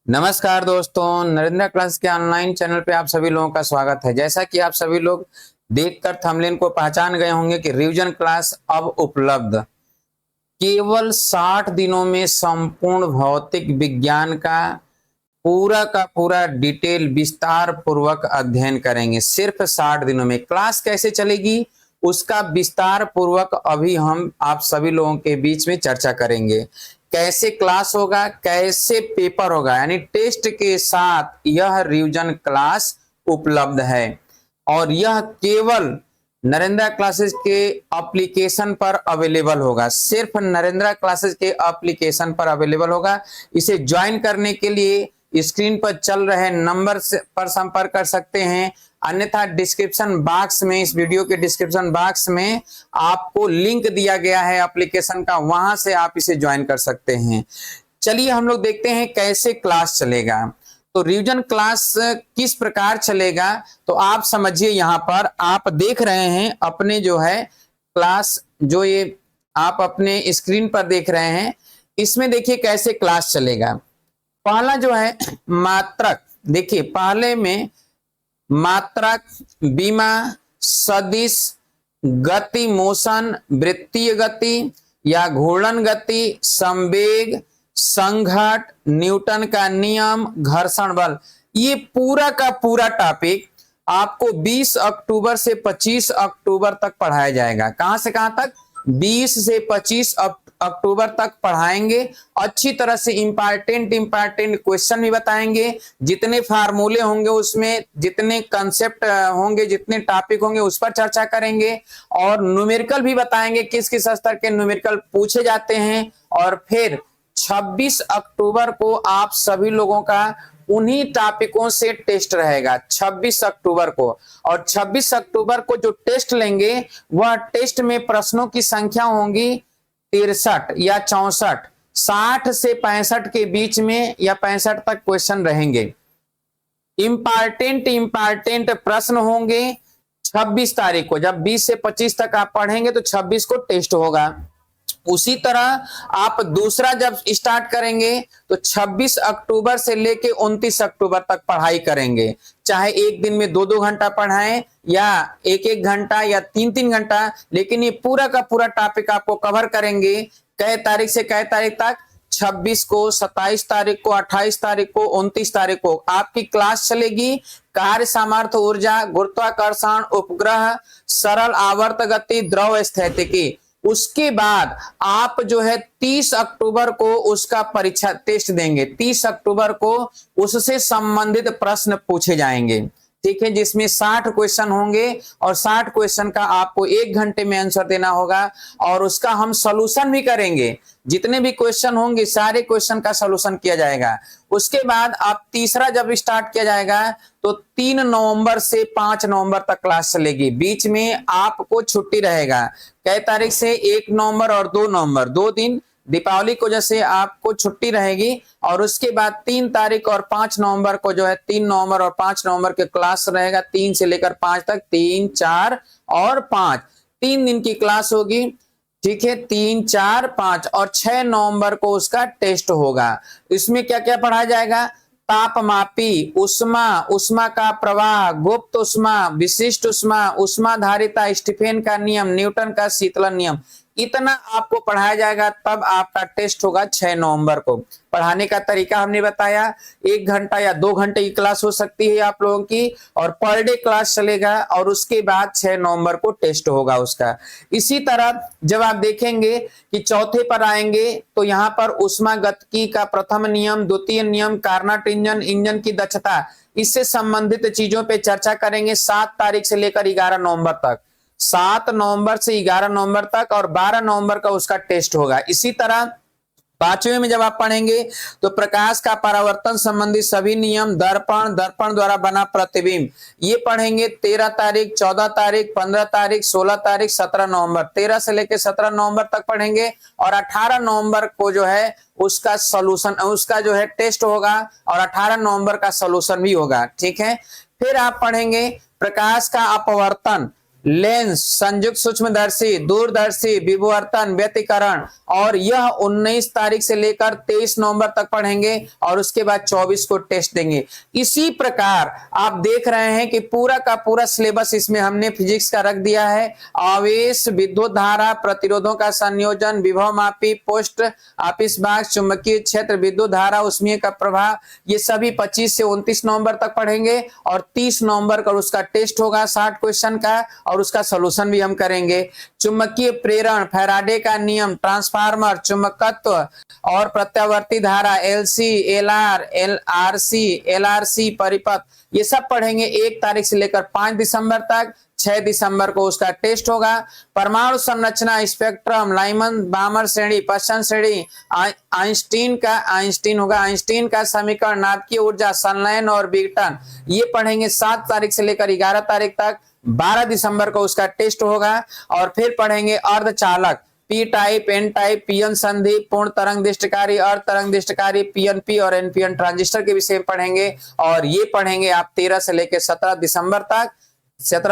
नमस्कार दोस्तों, नरेंद्र क्लास के ऑनलाइन चैनल पे आप सभी लोगों का स्वागत है। जैसा कि आप सभी लोग देखकर थंबनेल को पहचान गए होंगे कि रिवीजन क्लास अब उपलब्ध। केवल 60 दिनों में संपूर्ण भौतिक विज्ञान का पूरा डिटेल विस्तार पूर्वक अध्ययन करेंगे। सिर्फ 60 दिनों में क्लास कैसे चलेगी उसका विस्तार पूर्वक अभी हम आप सभी लोगों के बीच में चर्चा करेंगे। कैसे क्लास होगा, कैसे पेपर होगा, यानी टेस्ट के साथ यह रिवीजन क्लास उपलब्ध है और यह केवल नरेंद्र क्लासेस के एप्लीकेशन पर अवेलेबल होगा। सिर्फ नरेंद्र क्लासेस के एप्लीकेशन पर अवेलेबल होगा। इसे ज्वाइन करने के लिए स्क्रीन पर चल रहे नंबर पर संपर्क कर सकते हैं, अन्यथा डिस्क्रिप्शन बॉक्स में, इस वीडियो के डिस्क्रिप्शन बॉक्स में आपको लिंक दिया गया है एप्लीकेशन का, वहां से आप इसे ज्वाइन कर सकते हैं। चलिए हम लोग देखते हैं कैसे क्लास चलेगा। तो रिवीजन क्लास किस प्रकार चलेगा तो आप समझिए। यहाँ पर आप देख रहे हैं अपने जो है क्लास, जो ये आप अपने स्क्रीन पर देख रहे हैं, इसमें देखिए कैसे क्लास चलेगा। पहला जो है मात्रक, देखिए पहले में मात्रक, बीमा, सदिश, गति, मोशन, वृत्तीय गति या घूर्णन गति, संवेग, संघट, न्यूटन का नियम, घर्षण बल, ये पूरा का पूरा टॉपिक आपको 20 अक्टूबर से 25 अक्टूबर तक पढ़ाया जाएगा। कहां से कहां तक? 20 से 25 अक्टूबर तक पढ़ाएंगे। अच्छी तरह से इंपॉर्टेंट क्वेश्चन भी बताएंगे, जितने फार्मूले होंगे उसमें, जितने कंसेप्ट होंगे, जितने टॉपिक होंगे उस पर चर्चा करेंगे और न्यूमेरिकल भी बताएंगे किस किस स्तर के न्यूमेरिकल पूछे जाते हैं। और फिर 26 अक्टूबर को आप सभी लोगों का उन्हीं टॉपिकों से टेस्ट रहेगा 26 अक्टूबर को। और 26 अक्टूबर को जो टेस्ट लेंगे वह टेस्ट में प्रश्नों की संख्या होंगी 63 या 64, 60 से 65 के बीच में या 65 तक क्वेश्चन रहेंगे। इंपॉर्टेंट प्रश्न होंगे 26 तारीख को। जब 20 से 25 तक आप पढ़ेंगे तो 26 को टेस्ट होगा। उसी तरह आप दूसरा जब स्टार्ट करेंगे तो 26 अक्टूबर से लेके 29 अक्टूबर तक पढ़ाई करेंगे। चाहे एक दिन में 2-2 घंटा पढ़ाएं या 1-1 घंटा या 3-3 घंटा, लेकिन ये पूरा का पूरा टॉपिक आपको कवर करेंगे। कै तारीख से कै तारीख तक? 26 को, 27 तारीख को, 28 तारीख को, 29 तारीख को आपकी क्लास चलेगी। कार्य सामर्थ्य, ऊर्जा, गुरुत्वाकर्षण, उपग्रह, सरल आवर्त गति, द्रव स्थैतिकी। उसके बाद आप जो है 30 अक्टूबर को उसका परीक्षा टेस्ट देंगे। 30 अक्टूबर को उससे संबंधित प्रश्न पूछे जाएंगे, ठीक है, जिसमें 60 क्वेश्चन होंगे और 60 क्वेश्चन का आपको 1 घंटे में आंसर देना होगा और उसका हम सॉल्यूशन भी करेंगे। जितने भी क्वेश्चन होंगे सारे क्वेश्चन का सॉल्यूशन किया जाएगा। उसके बाद आप तीसरा जब स्टार्ट किया जाएगा तो 3 नवंबर से 5 नवंबर तक क्लास चलेगी। बीच में आपको छुट्टी रहेगा। कै तारीख से? 1 नवंबर और 2 नवंबर, 2 दिन दीपावली को जैसे आपको छुट्टी रहेगी। और उसके बाद 3 तारीख और 5 नवंबर को जो है 3 नवंबर और 5 नवंबर के क्लास रहेगा। 3 से लेकर 5 तक, 3, 4 और 5, 3 दिन की क्लास होगी, ठीक है। 3, 4, 5 और 6 नवंबर को उसका टेस्ट होगा। इसमें क्या क्या पढ़ा जाएगा? तापमापी, उष्मा, उष्मा का प्रवाह, गुप्त उष्मा, विशिष्ट उष्मा, उष्माधारिता, स्टीफेन का नियम, न्यूटन का शीतलन नियम, इतना आपको पढ़ाया जाएगा। तब आपका टेस्ट होगा 6 नवंबर को। पढ़ाने का तरीका हमने बताया, 1 घंटा या 2 घंटे की क्लास हो सकती है आप लोगों की और पर डे क्लास चलेगा और उसके बाद 6 नवंबर को टेस्ट होगा उसका। इसी तरह जब आप देखेंगे कि चौथे पर आएंगे तो यहाँ पर ऊष्मागतिकी का प्रथम नियम, द्वितीय नियम, कार्नट इंजन, इंजन की दक्षता, इससे संबंधित चीजों पे चर्चा करेंगे 7 तारीख से लेकर 11 नवंबर तक। 7 नवंबर से 11 नवंबर तक और 12 नवंबर का उसका टेस्ट होगा। इसी तरह 5वें में जब आप पढ़ेंगे तो प्रकाश का परावर्तन संबंधी सभी नियम, दर्पण, दर्पण द्वारा बना प्रतिबिंब, ये पढ़ेंगे 13 तारीख, 14 तारीख, 15 तारीख, 16 तारीख, 17 नवंबर, 13 से लेकर 17 नवंबर तक पढ़ेंगे। और 18 नवंबर को जो है उसका सॉल्यूशन, उसका जो है टेस्ट होगा और 18 नवंबर का सॉल्यूशन भी होगा, ठीक है। फिर आप पढ़ेंगे प्रकाश का अपवर्तन, लेंस, संयुक्त सूक्ष्मदर्शी, दूरदर्शी, विवर्तन, व्यतिकरण, और यह 19 तारीख से लेकर 23 नवंबर तक पढ़ेंगे और उसके बाद 24 को टेस्ट देंगे। इसी प्रकार आप देख रहे हैं कि पूरा का पूरा सिलेबस इसमें हमने फिजिक्स का रख दिया है। आवेश, विद्युत धारा, प्रतिरोधों का संयोजन, विभव मापी, पोस्ट ऑफिस भाग, चुंबकीय क्षेत्र, विद्युत धारा, उष्मीय का प्रभाव, ये सभी 25 से 29 नवंबर तक पढ़ेंगे और 30 नवंबर को उसका टेस्ट होगा 60 क्वेश्चन का और उसका सॉल्यूशन भी हम करेंगे। चुंबकीय प्रेरण, फैराडे का नियम, ट्रांसफार्मर, चुंबकत्व और प्रत्यावर्ती धारा, एलसी, एलआर, एलआरसी, एलआरसी परिपथ, ये सब पढ़ेंगे 1 तारीख से लेकर 5 दिसंबर तक। 6 दिसंबर को उसका टेस्ट होगा। परमाणु संरचना, स्पेक्ट्रम, लाइमन बामर श्रेणी, पसंद श्रेणी, आइंस्टीन का समीकरण, नाभिकीय ऊर्जा, संलयन और विघटन, ये पढ़ेंगे 7 तारीख से लेकर 11 तारीख तक। 12 दिसंबर को उसका टेस्ट होगा और फिर पढ़ेंगे अर्धचालक, P type, N type, PN संधि, पूर्ण तरंग दृष्टिकारी, अर्ध तरंग दृष्टिकारी, पीएनपी और एनपीएन ट्रांजिस्टर के विषय में पढ़ेंगे और ये पढ़ेंगे आप 13 से लेकर 17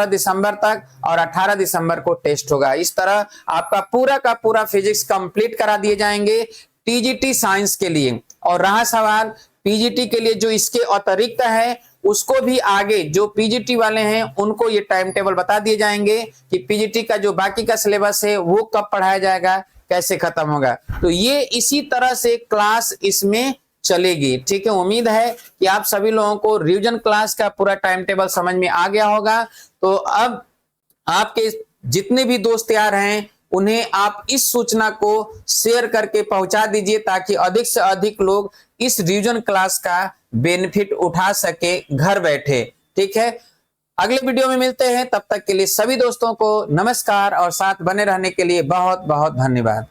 दिसंबर तक और 18 दिसंबर को टेस्ट होगा। इस तरह आपका पूरा का पूरा फिजिक्स कंप्लीट करा दिए जाएंगे टीजीटी साइंस के लिए। और रहा सवाल पीजीटी के लिए जो इसके अतिरिक्त है, उसको भी आगे जो पीजीटी वाले हैं उनको ये टाइम टेबल बता दिए जाएंगे कि पीजीटी का जो बाकी का सिलेबस है वो कब पढ़ाया जाएगा, कैसे खत्म होगा। तो ये इसी तरह से क्लास इसमें चलेगी। ठीक है, उम्मीद है कि आप सभी लोगों को रिवीजन क्लास का पूरा टाइम टेबल समझ में आ गया होगा। तो अब आपके जितने भी दोस्त यार हैं उन्हें आप इस सूचना को शेयर करके पहुंचा दीजिए ताकि अधिक से अधिक लोग इस रिवीजन क्लास का बेनिफिट उठा सके घर बैठे। ठीक है, अगले वीडियो में मिलते हैं, तब तक के लिए सभी दोस्तों को नमस्कार और साथ बने रहने के लिए बहुत बहुत धन्यवाद।